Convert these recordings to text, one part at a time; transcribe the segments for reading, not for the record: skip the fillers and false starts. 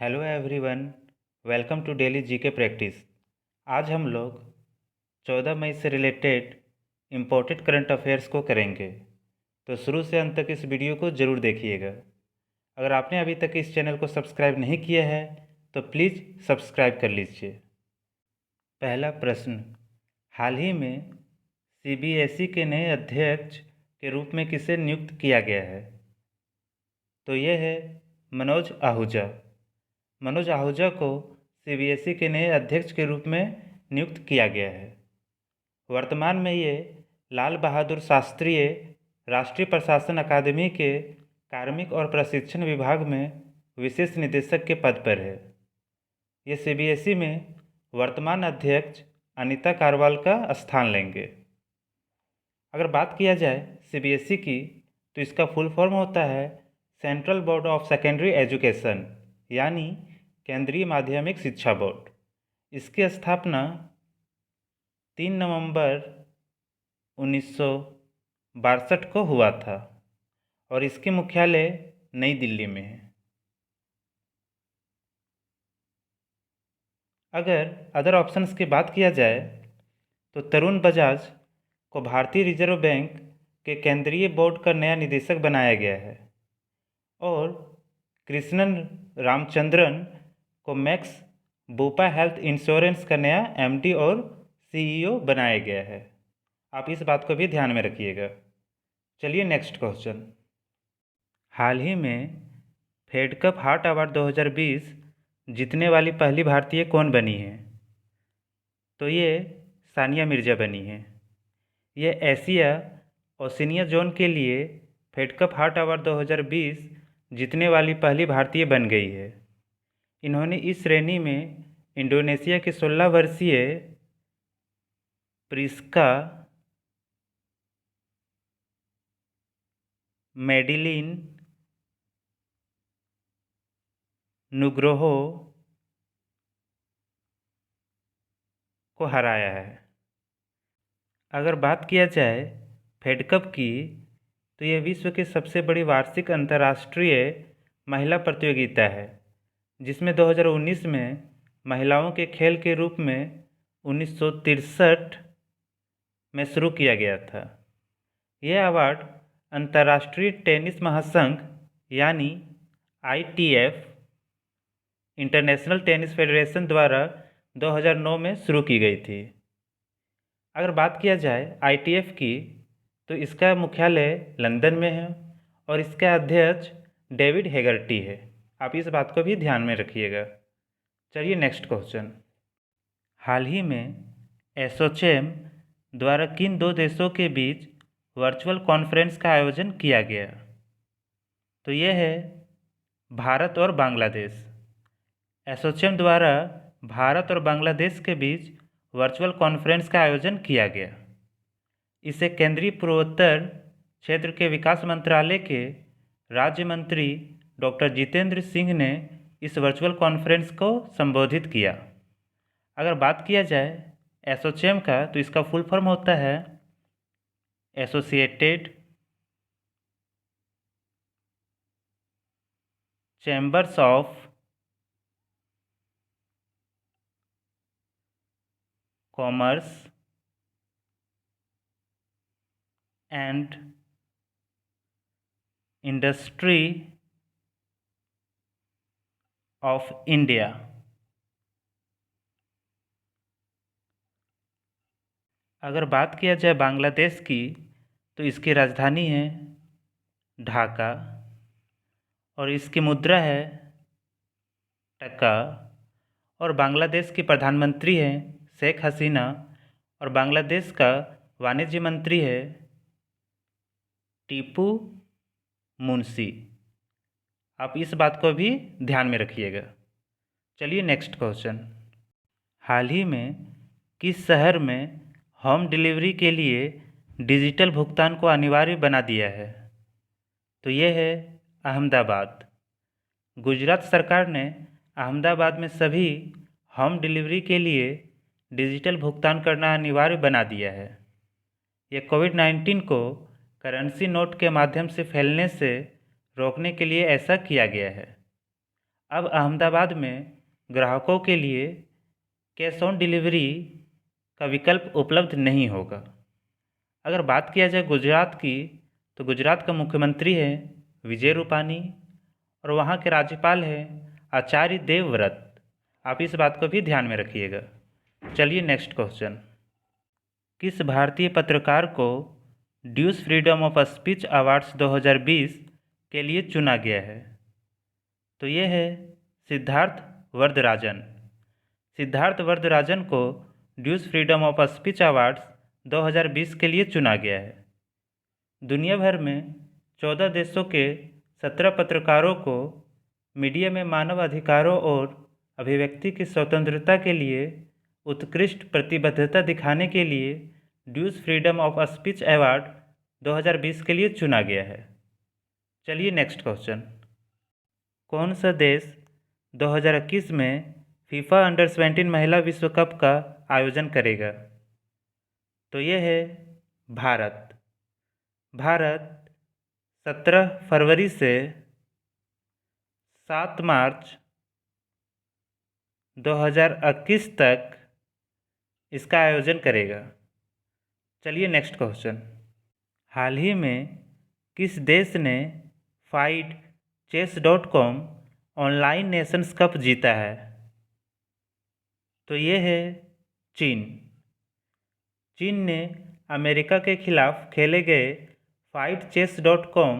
Hello everyone, welcome to daily GK practice. आज हम लोग 14 मई से रिलेटेड इम्पोर्टेंट करंट अफेयर्स को करेंगे, तो शुरू से अंत तक इस वीडियो को ज़रूर देखिएगा। अगर आपने अभी तक इस चैनल को सब्सक्राइब नहीं किया है तो प्लीज़ सब्सक्राइब कर लीजिए। पहला प्रश्न, हाल ही में सीबीएसई के नए अध्यक्ष के रूप में किसे नियुक्त किया गया है? तो ये है मनोज आहूजा। मनोज आहूजा को सीबीएसई के नए अध्यक्ष के रूप में नियुक्त किया गया है। वर्तमान में ये लाल बहादुर शास्त्री राष्ट्रीय प्रशासन अकादमी के कार्मिक और प्रशिक्षण विभाग में विशेष निदेशक के पद पर है। ये सीबीएसई में वर्तमान अध्यक्ष अनीता कारवाल का स्थान लेंगे। अगर बात किया जाए सीबीएसई की, तो इसका फुल फॉर्म होता है central board of secondary education, यानी केंद्रीय माध्यमिक शिक्षा बोर्ड। इसकी स्थापना 3 नवंबर 1962 को हुआ था और इसके मुख्यालय नई दिल्ली में है। अगर अदर ऑप्शंस की बात किया जाए तो तरुण बजाज को भारतीय रिजर्व बैंक के केंद्रीय बोर्ड का नया निदेशक बनाया गया है और कृष्णन रामचंद्रन को मैक्स बुपा हेल्थ इंश्योरेंस का नया एमडी और सीईओ बनाया गया है। आप इस बात को भी ध्यान में रखिएगा। चलिए नेक्स्ट क्वेश्चन। हाल ही में फेड कप हार्ट अवार्ड 2020 जीतने वाली पहली भारतीय कौन बनी है? तो ये सानिया मिर्ज़ा बनी है। ये एशिया ओशिनिया जोन के लिए फेड कप हार्ट अवार्ड 2020 जीतने वाली पहली भारतीय बन गई है। इन्होंने इस श्रेणी में इंडोनेशिया की 16 वर्षीय प्रिस्का मेडिलिन नुग्रोहो को हराया है। अगर बात किया जाए फेड कप की, तो यह विश्व की सबसे बड़ी वार्षिक अंतर्राष्ट्रीय महिला प्रतियोगिता है, जिसमें 2019 में महिलाओं के खेल के रूप में 1963 में शुरू किया गया था। यह अवार्ड अंतर्राष्ट्रीय टेनिस महासंघ यानी ITF इंटरनेशनल टेनिस फेडरेशन द्वारा 2009 में शुरू की गई थी। अगर बात किया जाए ITF की, तो इसका मुख्यालय लंदन में है और इसका अध्यक्ष डेविड हेगर्टी है। आप इस बात को भी ध्यान में रखिएगा। चलिए नेक्स्ट क्वेश्चन। हाल ही में एसोचैम द्वारा किन दो देशों के बीच वर्चुअल कॉन्फ्रेंस का आयोजन किया गया? तो यह है भारत और बांग्लादेश। एसोचैम द्वारा भारत और बांग्लादेश के बीच वर्चुअल कॉन्फ्रेंस का आयोजन किया गया। इसे केंद्रीय पूर्वोत्तर क्षेत्र के विकास मंत्रालय के राज्य मंत्री डॉक्टर जितेंद्र सिंह ने इस वर्चुअल कॉन्फ्रेंस को संबोधित किया। अगर बात किया जाए एसोचैम का, तो इसका फुल फॉर्म होता है associated chambers of commerce and industry of India. अगर बात किया जाए बांग्लादेश की, तो इसकी राजधानी है ढाका और इसकी मुद्रा है टका और बांग्लादेश की प्रधानमंत्री है शेख हसीना और बांग्लादेश का वाणिज्य मंत्री है टीपू मुंशी। आप इस बात को भी ध्यान में रखिएगा। चलिए नेक्स्ट क्वेश्चन। हाल ही में किस शहर में होम डिलीवरी के लिए डिजिटल भुगतान को अनिवार्य बना दिया है? तो यह है अहमदाबाद। गुजरात सरकार ने अहमदाबाद में सभी होम डिलीवरी के लिए डिजिटल भुगतान करना अनिवार्य बना दिया है। यह कोविड-19 को करेंसी नोट के माध्यम से फैलने से रोकने के लिए ऐसा किया गया है। अब अहमदाबाद में ग्राहकों के लिए कैश ऑन डिलीवरी का विकल्प उपलब्ध नहीं होगा। अगर बात किया जाए गुजरात की, तो गुजरात का मुख्यमंत्री है विजय रूपानी और वहाँ के राज्यपाल हैं आचार्य देवव्रत। आप इस बात को भी ध्यान में रखिएगा। चलिए नेक्स्ट क्वेश्चन। किस भारतीय पत्रकार को ड्यूस फ्रीडम ऑफ स्पीच अवार्ड्स 2020 के लिए चुना गया है? तो ये है सिद्धार्थ वरदराजन। सिद्धार्थ वरदराजन को ड्यूस फ्रीडम ऑफ स्पीच अवार्ड्स 2020 के लिए चुना गया है। दुनिया भर में 14 देशों के 17 पत्रकारों को मीडिया में मानव अधिकारों और अभिव्यक्ति की स्वतंत्रता के लिए उत्कृष्ट प्रतिबद्धता दिखाने के लिए ड्यूस फ्रीडम ऑफ स्पीच अवार्ड 2020 के लिए चुना गया है। चलिए नेक्स्ट क्वेश्चन। कौन सा देश 2021 में फीफा अंडर 17 महिला विश्व कप का आयोजन करेगा? तो ये है भारत। भारत 17 फरवरी से 7 मार्च 2021 तक इसका आयोजन करेगा। चलिए नेक्स्ट क्वेश्चन। हाल ही में किस देश ने FightChess.com ऑनलाइन नेशंस कप जीता है? तो ये है चीन। चीन ने अमेरिका के खिलाफ खेले गए FightChess.com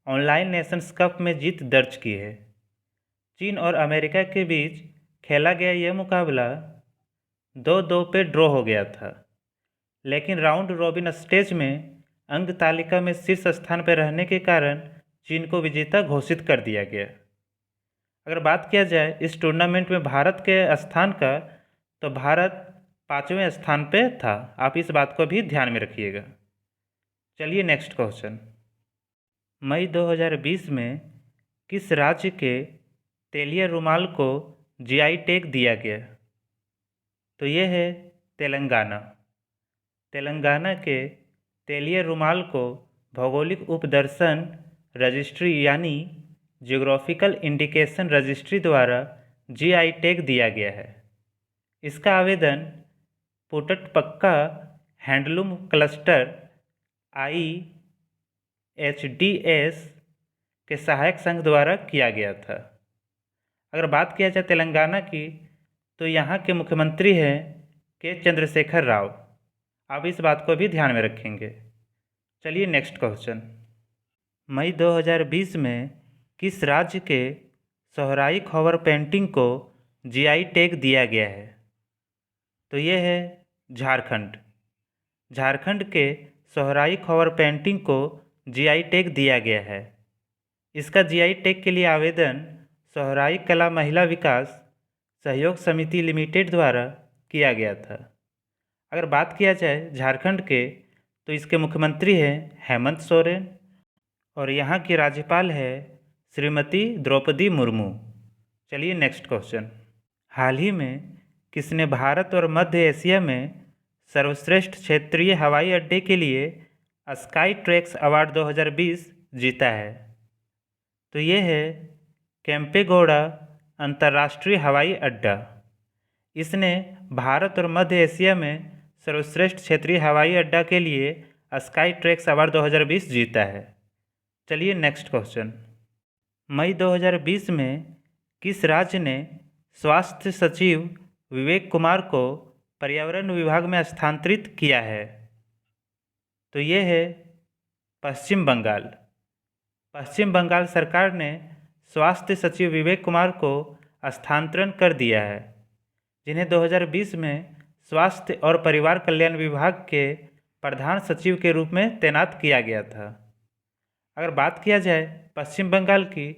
ऑनलाइन नेशंस कप में जीत दर्ज की है। चीन और अमेरिका के बीच खेला गया यह मुकाबला 2-2 पे ड्रॉ हो गया था, लेकिन राउंड रॉबिन स्टेज में अंक तालिका में शीर्ष स्थान पर रहने के कारण चीन को विजेता घोषित कर दिया गया। अगर बात किया जाए इस टूर्नामेंट में भारत के स्थान का, तो भारत 5वें स्थान पे था। आप इस बात को भी ध्यान में रखिएगा। चलिए नेक्स्ट क्वेश्चन। मई 2020 में किस राज्य के तेलिया रुमाल को जीआई टैग दिया गया? तो ये है तेलंगाना। तेलंगाना के तेलिया रुमाल को भौगोलिक उपदर्शन रजिस्ट्री यानी जियोग्राफिकल इंडिकेशन रजिस्ट्री द्वारा जीआई टैग दिया गया है। इसका आवेदन पुटटपक्का हैंडलूम क्लस्टर IHDS के सहायक संघ द्वारा किया गया था। अगर बात किया जाए तेलंगाना की, तो यहाँ के मुख्यमंत्री हैं के चंद्रशेखर राव। आप इस बात को भी ध्यान में रखेंगे। चलिए नेक्स्ट क्वेश्चन। मई 2020 में किस राज्य के सोहराई खबर पेंटिंग को जीआई टैग दिया गया है? तो ये है झारखंड। झारखंड के सोहराई खबर पेंटिंग को जीआई टैग दिया गया है। इसका जीआई टैग के लिए आवेदन सोहराई कला महिला विकास सहयोग समिति लिमिटेड द्वारा किया गया था। अगर बात किया जाए झारखंड के, तो इसके मुख्यमंत्री हैं हेमंत सोरेन और यहाँ की राज्यपाल है श्रीमती द्रौपदी मुर्मू। चलिए नेक्स्ट क्वेश्चन। हाल ही में किसने भारत और मध्य एशिया में सर्वश्रेष्ठ क्षेत्रीय हवाई अड्डे के लिए स्काई ट्रैक्स अवार्ड 2020 जीता है? तो ये है केम्पेगौड़ा अंतर्राष्ट्रीय हवाई अड्डा। इसने भारत और मध्य एशिया में सर्वश्रेष्ठ क्षेत्रीय हवाई अड्डा के लिए स्काई ट्रैक्स अवार्ड 2020 जीता है। चलिए नेक्स्ट क्वेश्चन। मई 2020 में किस राज्य ने स्वास्थ्य सचिव विवेक कुमार को पर्यावरण विभाग में स्थानांतरित किया है? तो ये है पश्चिम बंगाल। पश्चिम बंगाल सरकार ने स्वास्थ्य सचिव विवेक कुमार को स्थानांतरण कर दिया है, जिन्हें 2020 में स्वास्थ्य और परिवार कल्याण विभाग के प्रधान सचिव के रूप में तैनात किया गया था। अगर बात किया जाए पश्चिम बंगाल की,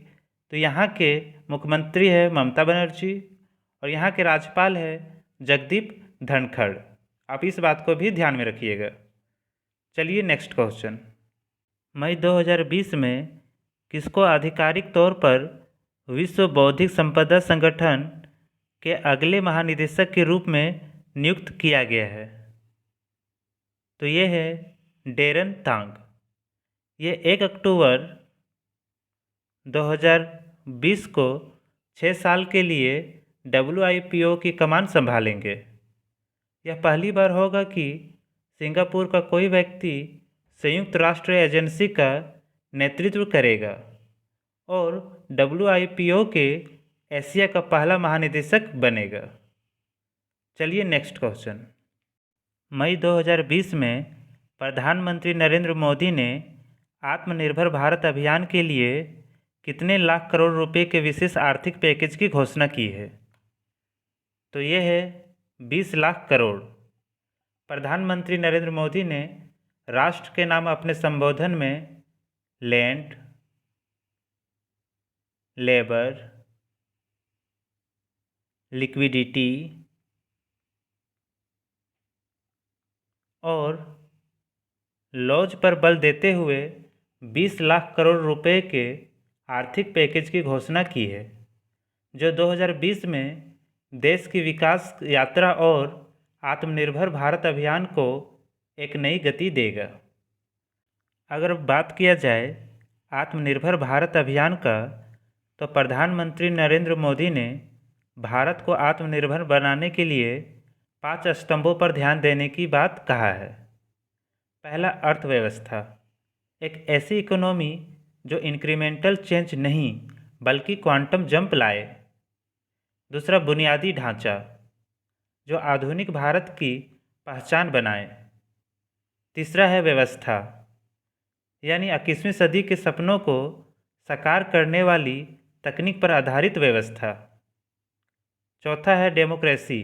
तो यहाँ के मुख्यमंत्री है ममता बनर्जी और यहाँ के राज्यपाल है जगदीप धनखड़। आप इस बात को भी ध्यान में रखिएगा। चलिए नेक्स्ट क्वेश्चन। मई 2020 में किसको आधिकारिक तौर पर विश्व बौद्धिक संपदा संगठन के अगले महानिदेशक के रूप में नियुक्त किया गया है? तो ये है डेरन तांग। ये 1 अक्टूबर 2020 को 6 साल के लिए WIPO की कमान संभालेंगे। यह पहली बार होगा कि सिंगापुर का कोई व्यक्ति संयुक्त राष्ट्र एजेंसी का नेतृत्व करेगा और WIPO के एशिया का पहला महानिदेशक बनेगा। चलिए नेक्स्ट क्वेश्चन। मई 2020 में प्रधानमंत्री नरेंद्र मोदी ने आत्मनिर्भर भारत अभियान के लिए कितने लाख करोड़ रुपए के विशेष आर्थिक पैकेज की घोषणा की है? तो ये है 20 लाख करोड़। प्रधानमंत्री नरेंद्र मोदी ने राष्ट्र के नाम अपने संबोधन में लैंड, लेबर, लिक्विडिटी और लॉज पर बल देते हुए 20 लाख करोड़ रुपए के आर्थिक पैकेज की घोषणा की है, जो 2020 में देश की विकास यात्रा और आत्मनिर्भर भारत अभियान को एक नई गति देगा। अगर बात किया जाए आत्मनिर्भर भारत अभियान का, तो प्रधानमंत्री नरेंद्र मोदी ने भारत को आत्मनिर्भर बनाने के लिए 5 स्तंभों पर ध्यान देने की बात कहा है। पहला, अर्थव्यवस्था, एक ऐसी इकोनॉमी जो इंक्रीमेंटल चेंज नहीं बल्कि क्वांटम जंप लाए। दूसरा, बुनियादी ढांचा, जो आधुनिक भारत की पहचान बनाए। तीसरा है व्यवस्था, यानी 21वीं सदी के सपनों को साकार करने वाली तकनीक पर आधारित व्यवस्था। चौथा है डेमोक्रेसी,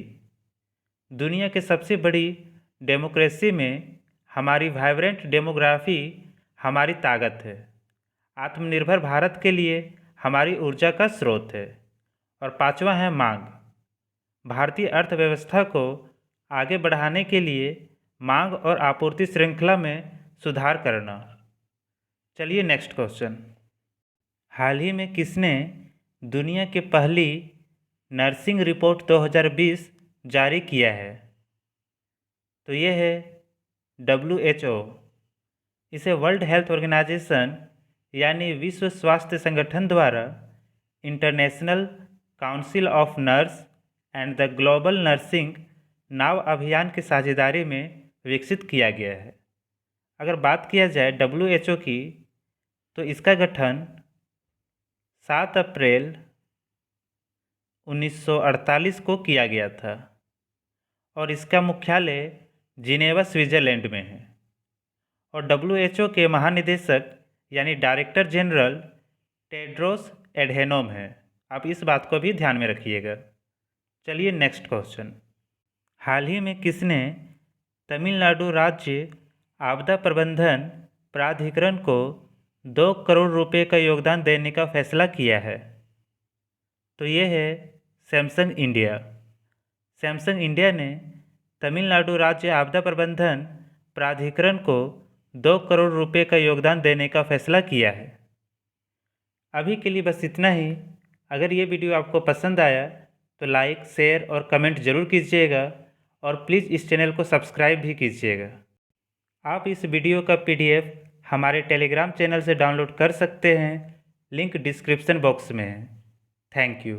दुनिया के सबसे बड़ी डेमोक्रेसी में हमारी वाइब्रेंट डेमोग्राफी हमारी ताकत है, आत्मनिर्भर भारत के लिए हमारी ऊर्जा का स्रोत है। और पांचवा है मांग, भारतीय अर्थव्यवस्था को आगे बढ़ाने के लिए मांग और आपूर्ति श्रृंखला में सुधार करना। चलिए नेक्स्ट क्वेश्चन। हाल ही में किसने दुनिया की पहली नर्सिंग रिपोर्ट 2020 जारी किया है? तो ये है WHO। इसे वर्ल्ड हेल्थ ऑर्गेनाइजेशन यानी विश्व स्वास्थ्य संगठन द्वारा international council of nurse and the global nursing now अभियान की साझेदारी में विकसित किया गया है। अगर बात किया जाए WHO की, तो इसका गठन 7 अप्रैल 1948 को किया गया था और इसका मुख्यालय जिनेवा, स्विट्जरलैंड में है। और WHO के महानिदेशक यानी डायरेक्टर जनरल टेड्रोस एडहेनोम है। आप इस बात को भी ध्यान में रखिएगा। चलिए नेक्स्ट क्वेश्चन। हाल ही में किसने तमिलनाडु राज्य आपदा प्रबंधन प्राधिकरण को 2 करोड़ रुपए का योगदान देने का फैसला किया है? तो ये है सैमसंग इंडिया। सैमसंग इंडिया ने तमिलनाडु राज्य आपदा प्रबंधन प्राधिकरण को 2 करोड़ रुपए का योगदान देने का फैसला किया है। अभी के लिए बस इतना ही। अगर ये वीडियो आपको पसंद आया तो लाइक, शेयर और कमेंट ज़रूर कीजिएगा और प्लीज़ इस चैनल को सब्सक्राइब भी कीजिएगा। आप इस वीडियो का PDF हमारे टेलीग्राम चैनल से डाउनलोड कर सकते हैं, लिंक डिस्क्रिप्शन बॉक्स में है। Thank you.